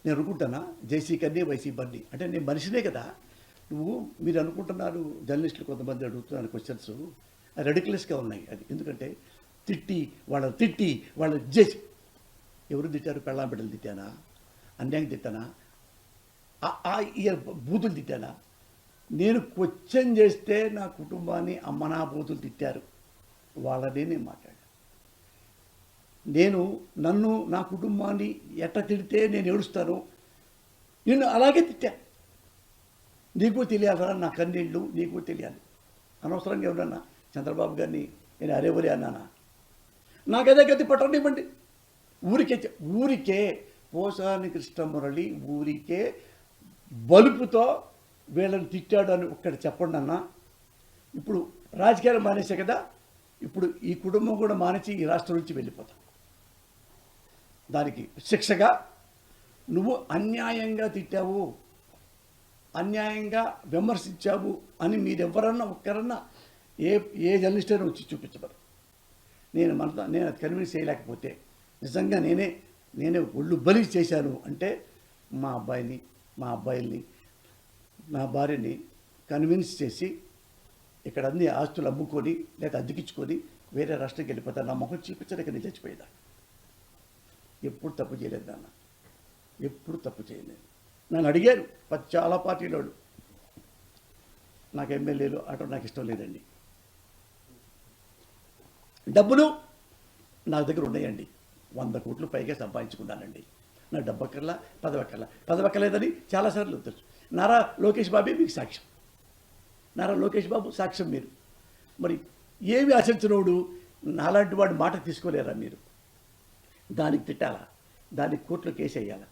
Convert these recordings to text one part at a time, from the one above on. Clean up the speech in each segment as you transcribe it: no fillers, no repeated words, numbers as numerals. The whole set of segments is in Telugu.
నేను అనుకుంటానా జైసీ కన్నీ వైసీ బన్నీ అంటే నేను మనిషినే కదా. మీరు అనుకుంటున్నారు జర్నలిస్టులు కొంతమంది అడుగుతున్నారు క్వశ్చన్స్ రెడిక్యులస్గా ఉన్నాయి. అది ఎందుకంటే తిట్టి వాళ్ళ చేసి ఎవరు తిట్టారు? పెళ్ళాం బిడ్డలు తిట్టానా? అన్యాయం తిట్టానా? బూతులు తిట్టానా? నేను క్వశ్చన్ చేస్తే నా కుటుంబాన్ని అమ్మనా బూతులు తిట్టారు వాళ్ళనే నేను మాట్లాడాను. నన్ను నా కుటుంబాన్ని ఎట్ట తిడితే నేను ఏడుస్తాను, నేను అలాగే తిట్టా. నీకు తెలియాలరా నా కన్నీళ్ళు, నీకు తెలియాలి. అనవసరంగా ఎవరన్నా చంద్రబాబు గారిని నేను అరేవరి అన్నానా? నాకదే గతి పట్టనివ్వండి. ఊరికే పోసాని కృష్ణమురళి ఊరికే బలుపుతో వీళ్ళని తిట్టాడు అని ఒక్కటి చెప్పండి అన్న. ఇప్పుడు రాజకీయాలు మానేసే కదా, ఇప్పుడు ఈ కుటుంబం కూడా మానేసి ఈ రాష్ట్రం నుంచి వెళ్ళిపోతాం. దానికి శిక్షగా నువ్వు అన్యాయంగా తిట్టావు, అన్యాయంగా విమర్శించావు అని మీరెవరన్నా ఒక్కరన్నా ఏ జర్నలిస్ట్ అయినా వచ్చి చూపించబడు. నేను అది కన్విన్స్ చేయలేకపోతే నిజంగా నేనే ఒళ్ళు బలి చేశాను అంటే మా అబ్బాయిల్ని నా భార్యని కన్విన్స్ చేసి ఇక్కడ అన్ని ఆస్తులు అమ్ముకొని లేదా అద్దెకించుకొని వేరే రాష్ట్రానికి వెళ్ళిపోతాను. నా మొహం చూపించలేక నేను చచ్చిపోయేదా. ఎప్పుడు తప్పు చేయలేదు నాన్న, ఎప్పుడు తప్పు చేయలేదు. నన్ను అడిగారు చాలా పార్టీల వాళ్ళు, నాకు ఎమ్మెల్యేలు అటు నాకు ఇష్టం లేదండి. డబ్బులు నా దగ్గర ఉన్నాయండి, 100 కోట్లు పైగా సంపాదించుకున్నానండి. నా డబ్బక్కర్లా పదవక్కర్లేదని చాలాసార్లు తెలుసు. నారా లోకేష్ బాబే మీకు సాక్ష్యం, నారా లోకేష్ బాబు సాక్ష్యం. మీరు మరి ఏమి ఆశించినోడు నాలాంటి వాడు మాట తీసుకోలేరా మీరు? దానికి తిట్టాలా, దానికి కోర్టులో కేసు వేయాలా?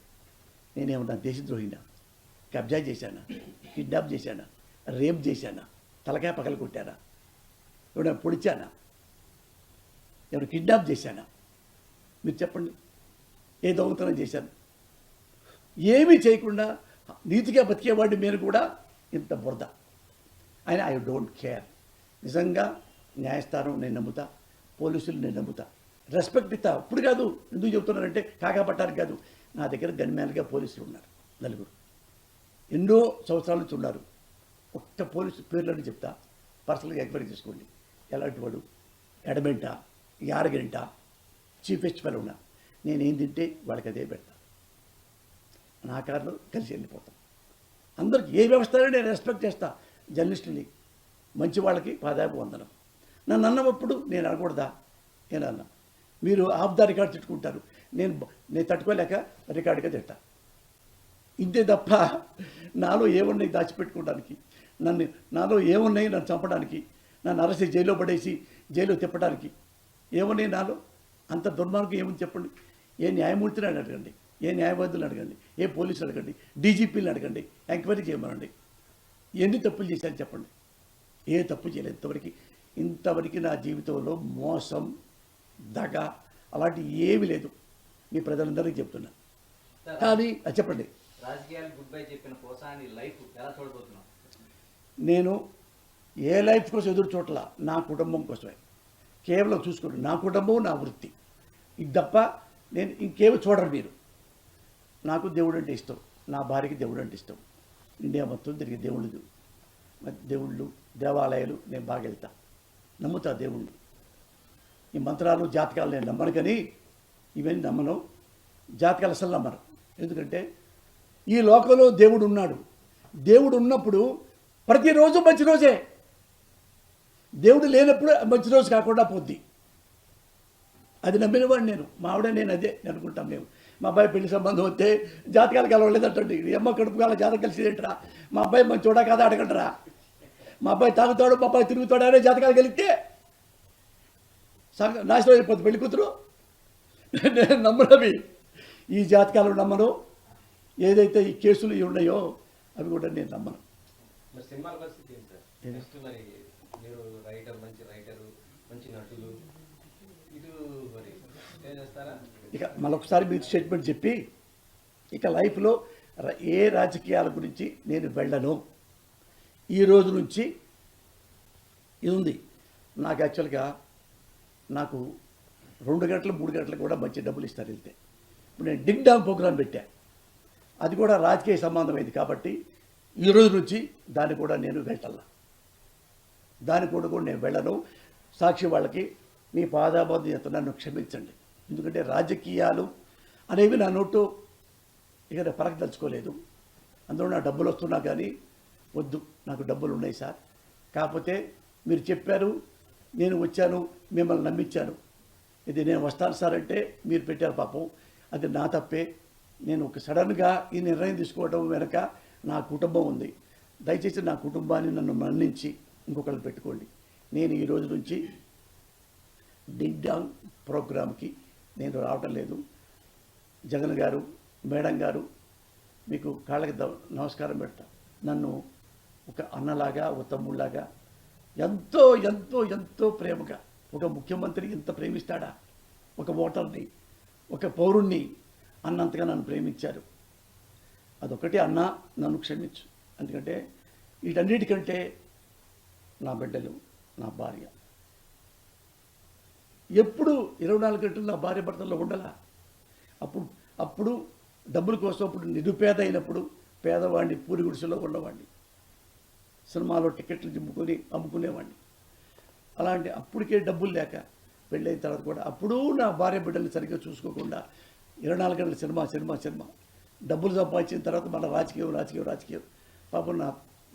నేనేమన్నా దేశద్రోహినా? కబ్జా చేశానా? కిడ్నాప్ చేశానా? రేప్ చేశానా? తలకాయ పగల కొట్టానా? ఎవడైనా పొడిచానా? ఎవరు కిడ్నాప్ చేశానా? మీరు చెప్పండి. ఏ దొంగతనం చేశాను? ఏమీ చేయకుండా నీతిగా బతికేవాడిని మీరు కూడా ఇంత బురద. అయినా ఐ డోంట్ కేర్. నిజంగా న్యాయస్థానం నేను నమ్ముతా, పోలీసులు నేను నమ్ముతా, రెస్పెక్ట్ ఇస్తా. ఇప్పుడు కాదు, ఎందుకు చెబుతున్నానంటే కాకాపట్టానికి కాదు, నా దగ్గర గన్మ్యాన్గా పోలీసులు ఉన్నారు 4. ఎన్నో సంవత్సరాల నుంచి ఉన్నారు. ఒక్క పోలీసు పేర్లని చెప్తా, పర్సనల్గా ఎంక్వైరీ చేసుకోండి. ఎలాంటి వాడు, ఎడమెంటా, యారగంటా, చీఫెస్ట్ ఫెలో ఉన్నా. నేనేం తింటే వాళ్ళకి అదే పెడతా. నా కారులో కలిసి వెళ్ళిపోతాం. అందరికి ఏ వ్యవస్థ నేను రెస్పెక్ట్ చేస్తా. జర్నలిస్టుని మంచి వాళ్ళకి పాదాపు వందనం. నన్ను అన్నప్పుడు నేను అనకూడదా? నేను అన్నా. మీరు ఆఫ్ ద రికార్డ్ తిట్టుకుంటారు, నేను తట్టుకోలేక రికార్డుగా తిట్టా. ఇంతే తప్ప నాలో ఏమున్నాయి దాచిపెట్టుకోవడానికి, నాలో ఏమున్నాయి నన్ను చంపడానికి, నన్ను అరెస్ట్ జైల్లో పడేసి జైల్లో తిప్పడానికి ఏమున్నాయి నాలో? అంత దుర్మార్గం ఏముంది చెప్పండి? ఏ న్యాయమూర్తిని అడగండి, ఏ న్యాయవాదులు అడగండి, ఏ పోలీసులు అడగండి, డీజీపీలు అడగండి, ఎంక్వైరీ చేయమనండి. ఎన్ని తప్పులు చేశాను చెప్పండి? ఏ తప్పు చేయలేదు ఇంతవరకు నా జీవితంలో మోసం, దగ అలాంటి ఏమీ లేదు. మీ ప్రజలందరికీ చెప్తున్నా. కానీ చెప్పండి, నేను ఏ లైఫ్ కోసం ఎదురు చూడల, నా కుటుంబం కోసమే కేవలం చూసుకోండి. నా కుటుంబం, నా వృత్తి, ఇది తప్ప నేను ఇంకేమి చూడరు మీరు. నాకు దేవుడు అంటే ఇష్టం, నా భార్యకి దేవుడు అంటే ఇష్టం. ఇండియా మొత్తం తిరిగి దేవుళ్ళు దేవాలయాలు నేను బాగా వెళ్తా, నమ్ముతా దేవుళ్ళు. ఈ మంత్రాలు జాతకాలు నేను నమ్మను, కానీ ఇవన్నీ నమ్మను. జాతకాలు అసలు నమ్మను. ఎందుకంటే ఈ లోకంలో దేవుడు ఉన్నాడు. దేవుడు ఉన్నప్పుడు ప్రతిరోజు మంచి రోజే, దేవుడు లేనప్పుడు మంచి రోజు కాకుండా పోద్ది. అది నమ్మినవాడు నేను, మా ఆవిడ నేను అదే అనుకుంటాం. మేము మా అబ్బాయి పెళ్లి సంబంధం వస్తే జాతకాలు కలవలేదంటండి. అమ్మ కడుపు కాల జాతకం కలిసిదేంటరా? మా అబ్బాయి మంచి చూడా కాదా అడగంటారా? మా అబ్బాయి తాగుతాడు, మా అబ్బాయి తిరుగుతాడు అనే జాతకాలు కలిగితే నాశనం అయిపోతుంది పెళ్లి కూతురు. నేను నమ్మనవి ఈ జాతకాలు నమ్మను. ఏదైతే ఈ కేసులు ఉన్నాయో అవి కూడా నేను నమ్మను. ఇక మరొకసారి మీకు స్టేట్మెంట్ చెప్పి, ఇక లైఫ్లో ఏ రాజకీయాల గురించి నేను వెళ్ళను. ఈ రోజు నుంచి ఇది ఉంది నాకు. యాక్చువల్గా నాకు 2 గంటలు 3 గంటలకు కూడా మంచి డబ్బులు ఇస్తారు వెళ్తే. ఇప్పుడు నేను డింగ్ డాంగ్ ప్రోగ్రాం పెట్టా. అది కూడా రాజకీయ సంబంధమైంది కాబట్టి ఈ రోజు నుంచి దాన్ని కూడా నేను వెళ్ళాల, దాని కూడా నేను వెళ్ళను. సాక్షి వాళ్ళకి మీ పాదాబంధు చేత నన్ను క్షమించండి. ఎందుకంటే రాజకీయాలు అనేవి నా నోటు ఇక పరకదలుచుకోలేదు. అందులో నా డబ్బులు వస్తున్నా కానీ వద్దు, నాకు డబ్బులు ఉన్నాయి సార్. కాకపోతే మీరు చెప్పారు, నేను వచ్చాను, మిమ్మల్ని నమ్మించాను. ఇది నేను వస్తాను సార్ అంటే మీరు పెట్టారు పాపం, అది నా తప్పే. నేను ఒక సడన్గా ఈ నిర్ణయం తీసుకోవడం వెనక నా కుటుంబం ఉంది. దయచేసి నా కుటుంబాన్ని నన్ను మన్నించి ఇంకొకళ్ళు పెట్టుకోండి. నేను ఈ రోజు నుంచి డింగ్ డాంగ్ ప్రోగ్రామ్కి నేను రావటం లేదు. జగన్ గారు, మేడం గారు, మీకు కాళ్ళకి నమస్కారం పెడతా. నన్ను ఒక అన్నలాగా, ఒక తమ్ముళ్ళలాగా ఎంతో ఎంతో ఎంతో ప్రేమగా, ఒక ముఖ్యమంత్రి ఇంత ప్రేమిస్తాడా ఒక ఓటర్ని, ఒక పౌరుణ్ణి అన్నంతగా నన్ను ప్రేమించారు. అదొకటి అన్న, నన్ను క్షమించు. ఎందుకంటే వీటన్నిటికంటే నా బిడ్డలు, నా భార్య. ఎప్పుడు 24 గంటలు నా భార్య భర్తల్లో ఉండాలా. అప్పుడు డబ్బుల కోసం అప్పుడు నిరుపేద అయినప్పుడు పేదవాడిని, పూరి గుడిసెలో ఉన్నవాడిని, సినిమాలో టికెట్లు అమ్ముకునేవాడిని. అలాంటి అప్పటికే డబ్బులు లేక పెళ్ళైన తర్వాత కూడా అప్పుడు నా భార్య బిడ్డల్ని సరిగ్గా చూసుకోకుండా 24 గంటల సినిమా డబ్బులు సంపాదించిన తర్వాత మన రాజకీయం. పాపం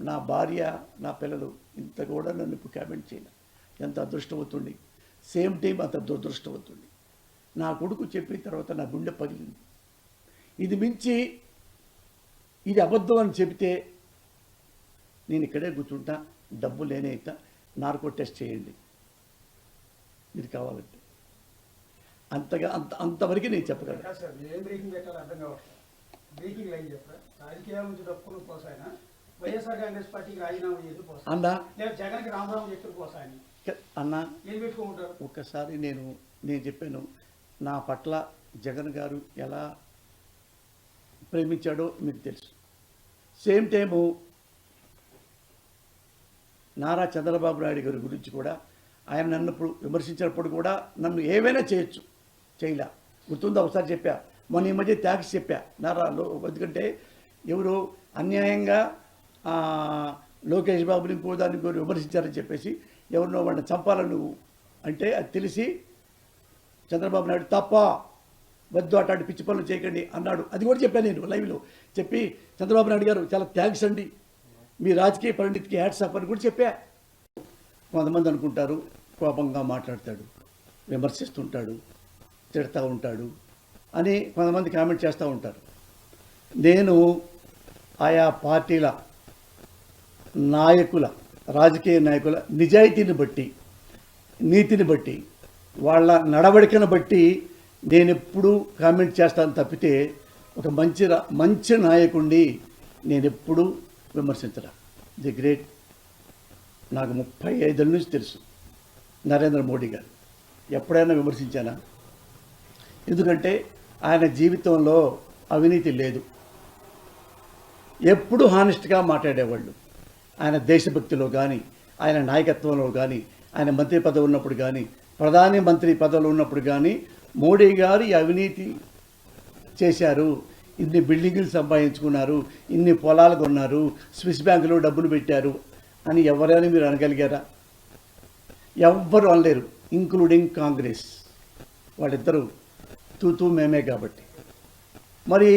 నా భార్య, నా పిల్లలు ఇంత కూడా నన్ను ఇప్పుడు కామెంట్ చేయలే. ఎంత అదృష్టవంతుడి, సేమ్ టైం అంత దురదృష్టవంతుడి. నా కొడుకు చెప్పిన తర్వాత నా గుండె పగిలింది. ఇది మించి ఇది అబద్ధం అని చెబితే నేను ఇక్కడే కూర్చుంటా, డబ్బు లేనే అవుతా. నార్కో టెస్ట్ చేయండి మీరు కావాలంటే. అంతవరకు నేను చెప్పగలను. రాజకీయాల నుంచి డబ్బులు పోసాయన వైఎస్ఆర్ కాంగ్రెస్ పార్టీకి రాజీనామా చేసి పోసాయి అన్నా, జగన్కి రామరావు చెప్పులు పోసాయని అన్నా ఏం పెట్టుకుంటారు? ఒక్కసారి నేను చెప్పాను, నా పట్ల జగన్ గారు ఎలా ప్రేమించాడో మీకు తెలుసు. సేమ్ టైము నారా చంద్రబాబు నాయుడు గారి గురించి కూడా ఆయన నన్ను విమర్శించినప్పుడు కూడా నన్ను ఏవైనా చేయొచ్చు, చేయలే. గుర్తుందా? ఒకసారి చెప్పా, మొన్న ఈ మధ్య ట్యాక్స్ చెప్పా నారాలో. ఎందుకంటే ఎవరు అన్యాయంగా లోకేష్ బాబుని ఇంకో దాన్ని విమర్శించారని చెప్పేసి ఎవరినో వాడిని చంపాలని నువ్వు అంటే అది తెలిసి చంద్రబాబు నాయుడు తప్ప, వద్దు అట్లాంటి పిచ్చి పనులు చేయకండి అన్నాడు. అది కూడా చెప్పాను నేను లైవ్లో. చెప్పి చంద్రబాబు నాయుడు గారు చాలా థ్యాంక్స్ అండి, మీ రాజకీయ పరిణితికి హ్యాట్స్ ఆఫ్ అని కూడా చెప్పా. కొంతమంది అనుకుంటారు కోపంగా మాట్లాడతాడు, విమర్శిస్తుంటాడు, తిడతా ఉంటాడు అని కొంతమంది కామెంట్ చేస్తూ ఉంటారు. నేను ఆయా పార్టీల నాయకుల, రాజకీయ నాయకుల నిజాయితీని బట్టి, నీతిని బట్టి, వాళ్ళ నడవడికను బట్టి నేను ఎప్పుడూ కామెంట్ చేస్తాను తప్పితే ఒక మంచి నాయకుడిని నేను ఎప్పుడూ విమర్శించరా. ది గ్రేట్, నాకు 35 ఏళ్ళ నుంచి తెలుసు నరేంద్ర మోడీ గారు. ఎప్పుడైనా విమర్శించానా? ఎందుకంటే ఆయన జీవితంలో అవినీతి లేదు, ఎప్పుడు హానెస్ట్గా మాట్లాడేవాళ్ళు. ఆయన దేశభక్తిలో కానీ, ఆయన నాయకత్వంలో కానీ, ఆయన మంత్రి పదవి ఉన్నప్పుడు కానీ, ప్రధాని మంత్రి పదవులు ఉన్నప్పుడు కానీ మోడీ గారు ఈ అవినీతి చేశారు, ఇన్ని బిల్డింగులు సంపాదించుకున్నారు, ఇన్ని పొలాలు కొన్నారు, స్విస్ బ్యాంకులో డబ్బులు పెట్టారు అని ఎవరైనా మీరు అనగలిగారా? ఎవ్వరు అనలేరు, ఇంక్లూడింగ్ కాంగ్రెస్. వాళ్ళిద్దరూ తూతూ మేమే. కాబట్టి మరి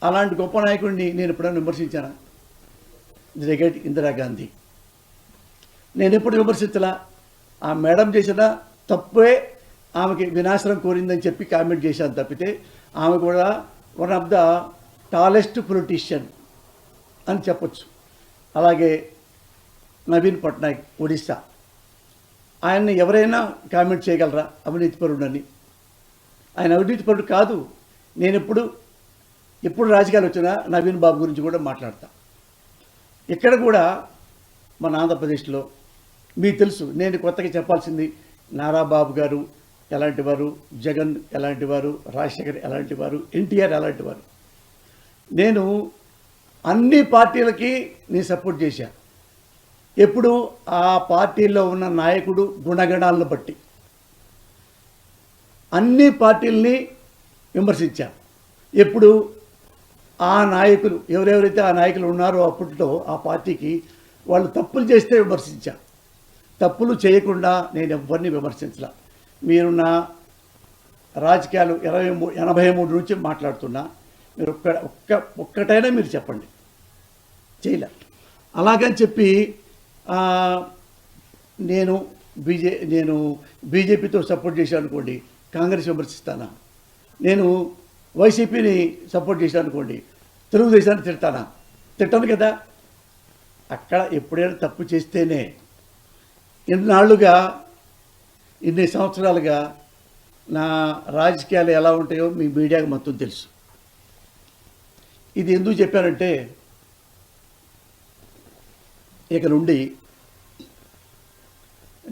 అలాంటి గొప్ప నాయకుడిని నేను ఎప్పుడైనా విమర్శించానా? జగట్ ఇందిరాగాంధీ నేను ఎప్పుడు విమర్శించలా. ఆ మేడం చేసిన తప్పే ఆమెకి వినాశనం కోరిందని చెప్పి కామెంట్ చేశాను తప్పితే ఆమె కూడా one of the tallest politician అని చెప్పొచ్చు. అలాగే నవీన్ పట్నాయక్, ఒడిస్సా, ఆయన్ని ఎవరైనా కామెంట్ చేయగలరా అవినీతిపరుడని? ఆయన అవినీతిపరుడు కాదు. నేను ఎప్పుడు రాజకీయాలు వచ్చినా నవీన్ బాబు గురించి కూడా మాట్లాడతా. ఇక్కడ కూడా మన ఆంధ్రప్రదేశ్లో మీకు తెలుసు, నేను కొత్తగా చెప్పాల్సింది నారా బాబు గారు ఎలాంటి వారు, జగన్ ఎలాంటి వారు, రాజశేఖర్ ఎలాంటి వారు, ఎన్టీఆర్ ఎలాంటి వారు. నేను అన్ని పార్టీలకి నేను సపోర్ట్ చేశా. ఎప్పుడు ఆ పార్టీల్లో ఉన్న నాయకుడు గుణగణాలను బట్టి అన్ని పార్టీలని విమర్శించా. ఎప్పుడు ఆ నాయకులు ఎవరెవరైతే ఆ నాయకులు ఉన్నారో అప్పట్లో ఆ పార్టీకి వాళ్ళు తప్పులు చేస్తే విమర్శించా, తప్పులు చేయకుండా నేను ఎవరిని విమర్శించలా. మీరు నా రాజకీయాలు 83 నుంచి మాట్లాడుతున్నా, మీరు ఒక్కటైనా మీరు చెప్పండి, చేయలే. అలాగని చెప్పి నేను బీజేపీతో సపోర్ట్ చేశాను అనుకోండి, కాంగ్రెస్ విమర్శిస్తానా? నేను వైసీపీని సపోర్ట్ చేశాను అనుకోండి, తెలుగుదేశాన్ని తిడతానా? తిట్టాను కదా. అక్కడ ఎప్పుడైనా తప్పు చేస్తేనే. ఇన్నాళ్ళుగా, ఇన్ని సంవత్సరాలుగా నా రాజకీయాలు ఎలా ఉంటాయో మీ మీడియాకి మొత్తం తెలుసు. ఇది ఎందుకు చెప్పానంటే, ఇక నుండి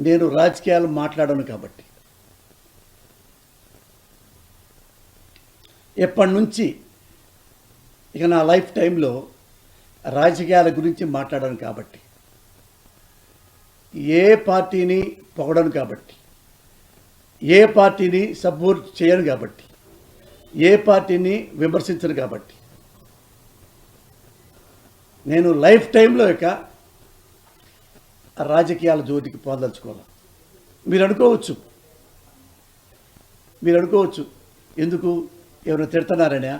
నేను రాజకీయాలు మాట్లాడను కాబట్టి. ఎప్పటి నుంచి ఇక నా లైఫ్ టైంలో రాజకీయాల గురించి మాట్లాడను కాబట్టి, ఏ పార్టీని పొగడను కాబట్టి, ఏ పార్టీని సపోర్ట్ చేయను కాబట్టి, ఏ పార్టీని విమర్శించను కాబట్టి, నేను లైఫ్ టైంలో ఇక రాజకీయాల జోలికి పోదలుచుకోవాలి. మీరు అనుకోవచ్చు ఎందుకు, ఎవరైనా తిడుతున్నారనా,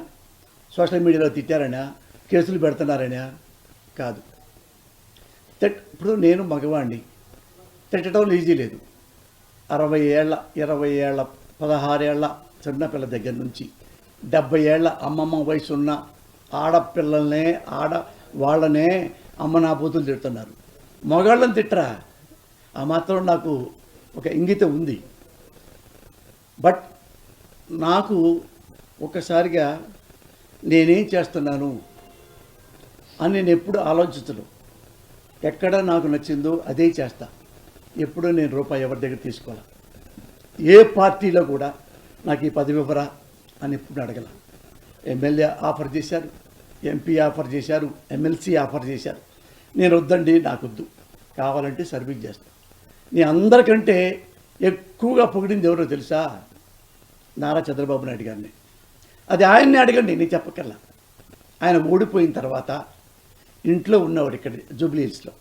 సోషల్ మీడియాలో తిట్టారనా, కేసులు పెడుతున్నారనా? కాదు. ఇప్పుడు నేను మగవాణ్ణి, తిట్టడం ఈజీ లేదు. 60 ఏళ్ళ 20 ఏళ్ళ 16 ఏళ్ళ చిన్నపిల్ల దగ్గర నుంచి 70 ఏళ్ళ అమ్మమ్మ వయసు ఉన్న ఆడపిల్లల్నే వాళ్ళనే అమ్మ నా బూతులు తిడుతున్నారు. మగాళ్ళని తిట్టరా? ఆ మాత్రం నాకు ఒక ఇంగితం ఉంది. బట్ నాకు ఒకసారిగా నేనేం చేస్తున్నాను అని నేను ఎప్పుడు ఆలోచించను. ఎక్కడ నాకు నచ్చిందో అదే చేస్తా. ఎప్పుడూ నేను రూపాయి ఎవరి దగ్గర తీసుకోవాలి. ఏ పార్టీలో కూడా నాకు ఈ పదవి ఇవ్వరా అని ఎప్పుడు అడగల. ఎమ్మెల్యే ఆఫర్ చేశారు, ఎంపీ ఆఫర్ చేశారు, ఎమ్మెల్సీ ఆఫర్ చేశారు. నేను వద్దండి, నాకొద్దు, కావాలంటే సర్వీస్ చేస్తాను. నేను అందరికంటే ఎక్కువగా పొగిడింది ఎవరో తెలుసా? నారా చంద్రబాబు నాయుడు గారిని. అది ఆయన్ని అడగండి, నేను చెప్పకల్లా. ఆయన ఓడిపోయిన తర్వాత ఇంట్లో ఉన్నవాడు ఇక్కడ జూబ్లీ హిల్స్లో.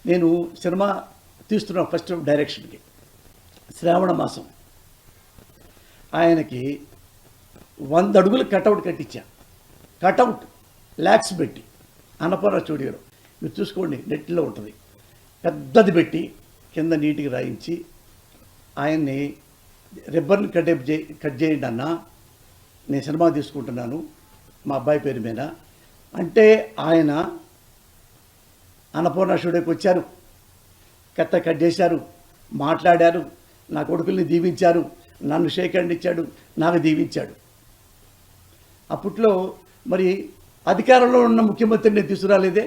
నేను సినిమా తీస్తున్నా ఫస్ట్ డైరెక్షన్కి, శ్రావణ మాసం. ఆయనకి 100 అడుగులు కటౌట్ కట్టించా. కటౌట్ ల్యాక్స్ పెట్టి అన్నపూర్ణ స్టూడియోలో, మీరు చూసుకోండి, నెట్లో ఉంటుంది. పెద్దది పెట్టి కింద నీటికి రాయించి ఆయన్ని రిబ్బన్ కట్ చేయండి అన్న, నేను సినిమా తీసుకుంటున్నాను మా అబ్బాయి పేరు మీద అంటే, ఆయన అన్నపూర్ణ స్టూడియోకి వచ్చారు, కట్ చేశారు, మాట్లాడారు, నా కొడుకుల్ని దీవించారు, నన్ను షేక్ హ్యాండ్ ఇచ్చాడు, నాకు దీవించాడు. అప్పట్లో మరి అధికారంలో ఉన్న ముఖ్యమంత్రిని తీసుకురాలేదే.